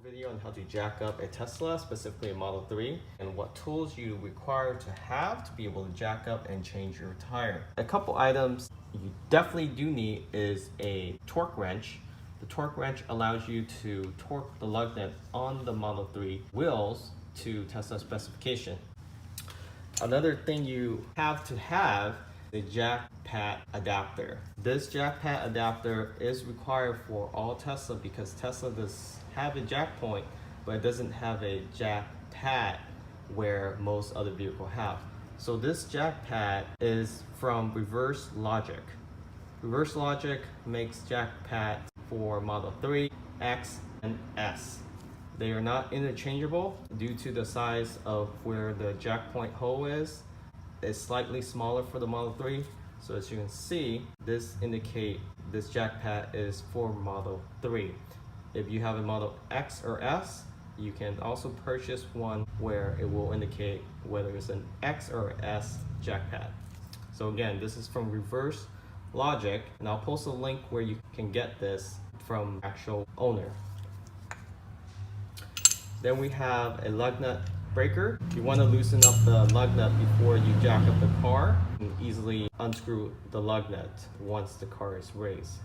video on how to jack up a Tesla, specifically a Model 3, and what tools you require to have to be able to jack up and change your tire. A couple items you definitely do need is a torque wrench. The torque wrench allows you to torque the lug nut on the Model 3 wheels to Tesla specification. Another thing you have to have the jack pad adapter. This jack pad adapter is required for all Tesla because Tesla does have a jack point, but it doesn't have a jack pad where most other vehicles have. So this jack pad is from Reverse Logic. Reverse Logic makes jack pads for Model 3, X, and S. They are not interchangeable due to the size of where the jack point hole is. It's slightly smaller for the Model 3. So as you can see, this indicates this jack pad is for Model 3. If you have a Model X or S, you can also purchase one where it will indicate whether it's an X or S jack pad. So again, this is from Reverse Logic, and I'll post a link where you can get this from actual owner. Then we have a lug nut breaker. You want to loosen up the lug nut before you jack up the car and easily unscrew the lug nut once the car is raised.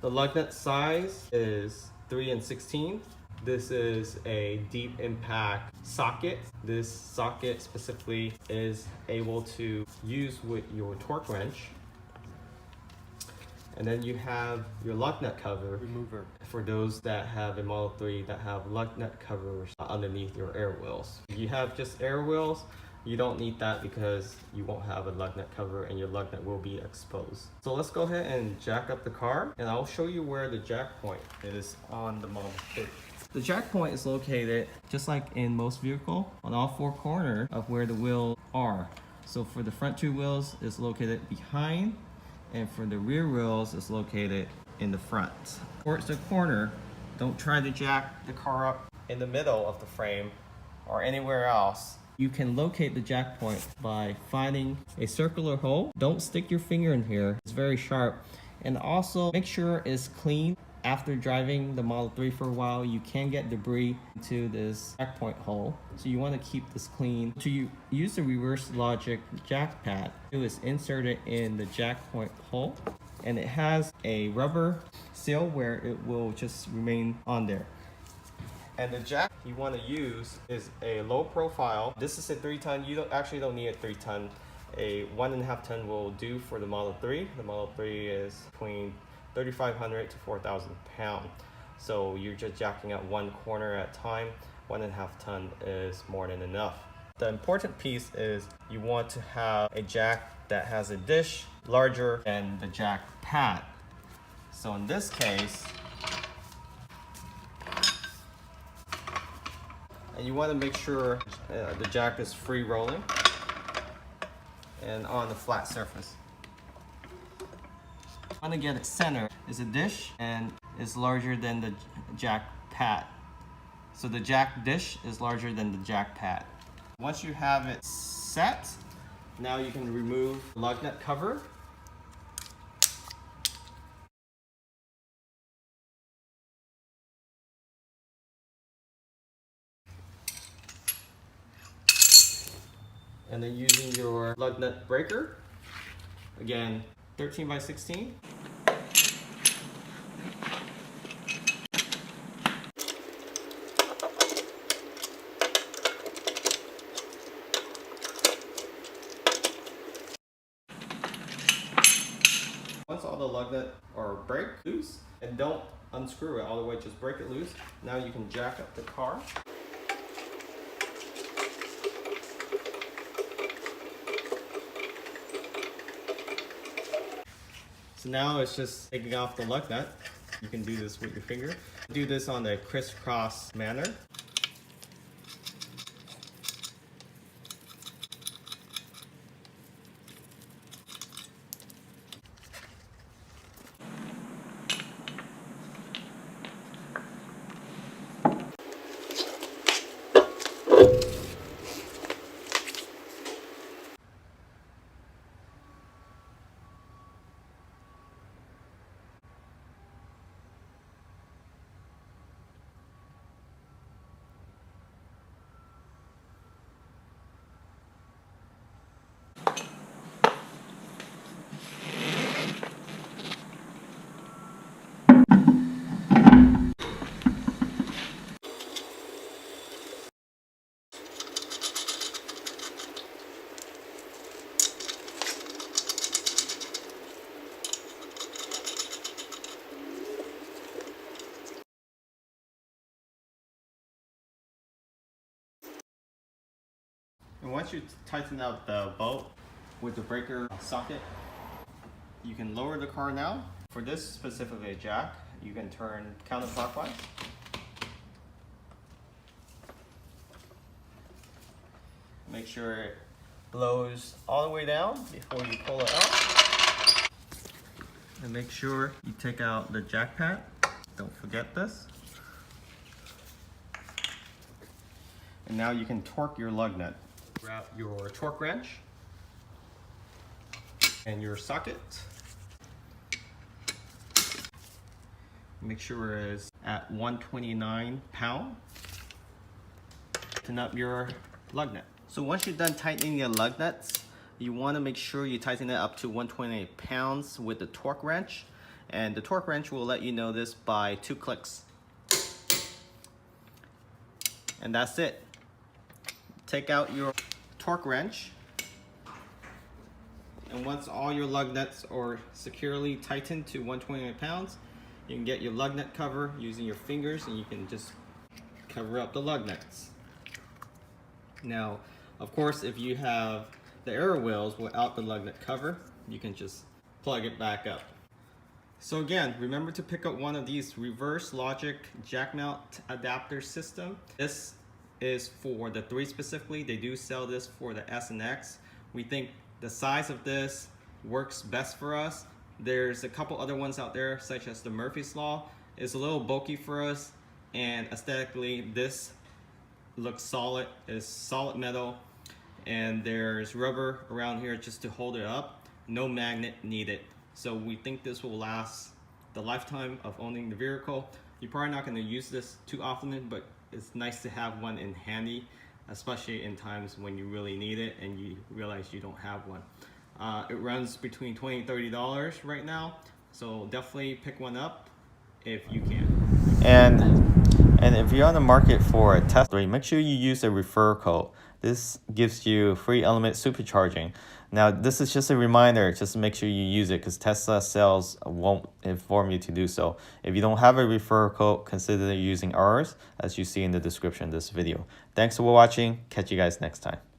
The lug nut size is 3/16. This is a deep impact socket. This socket specifically is able to use with your torque wrench. And then you have your lug nut cover remover for those that have a Model 3 that have lug nut covers underneath your air wheels. If you have just air wheels, you don't need that because you won't have a lug nut cover and your lug nut will be exposed. So let's go ahead and jack up the car, and I'll show you where the jack point is on the Model 3. The jack point is located, just like in most vehicles, on all four corners of where the wheels are. So for the front two wheels, it's located behind, and for the rear wheels, it's located in the front. Towards the corner, don't try to jack the car up in the middle of the frame or anywhere else. You can locate the jack point by finding a circular hole. Don't stick your finger in here, it's very sharp. And also make sure it's clean. After driving the Model 3 for a while, you can get debris into this jack point hole. So you want to keep this clean. To use the Reverse Logic jack pad, it is inserted in the jack point hole, and it has a rubber seal where it will just remain on there. And the jack you want to use is a low profile. This is a 3-ton. You actually don't need a 3-ton. A 1.5 ton will do for the Model 3. The Model 3 is between 3,500 to 4,000 pounds. So you're just jacking out one corner at a time. 1.5 ton is more than enough. The important piece is you want to have a jack that has a dish larger than the jack pad. So in this case, and you want to make sure the jack is free rolling and on the flat surface. I want to get it center. Is a dish and is larger than the jack pad. So the jack dish is larger than the jack pad. Once you have it set, now you can remove the lug nut cover. And then using your lug nut breaker, again, 13/16. Once all the lug nut or break loose, and don't unscrew it all the way, just break it loose. Now you can jack up the car. So now it's just taking off the lug nut. You can do this with your finger. Do this on a crisscross manner. And once you tighten up the bolt with the breaker socket, you can lower the car now. For this specifically jack, you can turn counterclockwise. Make sure it blows all the way down before you pull it out. And make sure you take out the jack pad. Don't forget this. And now you can torque your lug nut. Grab your torque wrench and your socket. Make sure it's at 129 pound. Tighten up your lug nut. So once you're done tightening your lug nuts, you want to make sure you tighten it up to 128 pounds with the torque wrench. And the torque wrench will let you know this by 2 clicks. And that's it. Take out your torque wrench. And once all your lug nuts are securely tightened to 128 pounds, you can get your lug nut cover using your fingers and you can just cover up the lug nuts. Now, of course, if you have the air wheels without the lug nut cover, you can just plug it back up. So again, remember to pick up one of these reverse logic jack mount adapter system. This is for the 3 specifically. They do sell this for the S and X. We think the size of this works best for us. There's a couple other ones out there, such as the Murphy's Law. It's a little bulky for us, and aesthetically this looks solid. It's solid metal, and there's rubber around here just to hold it up. No magnet needed. So we think this will last the lifetime of owning the vehicle. You're probably not going to use this too often, but it's nice to have one in handy, especially in times when you really need it and you realize you don't have one. It runs between $20 and $30 right now, so definitely pick one up if you can. And if you're on the market for a Tesla, make sure you use a referral code. This gives you free element supercharging. Now, this is just a reminder, just make sure you use it because Tesla sales won't inform you to do so. If you don't have a referral code, consider using ours as you see in the description of this video. Thanks for watching. Catch you guys next time.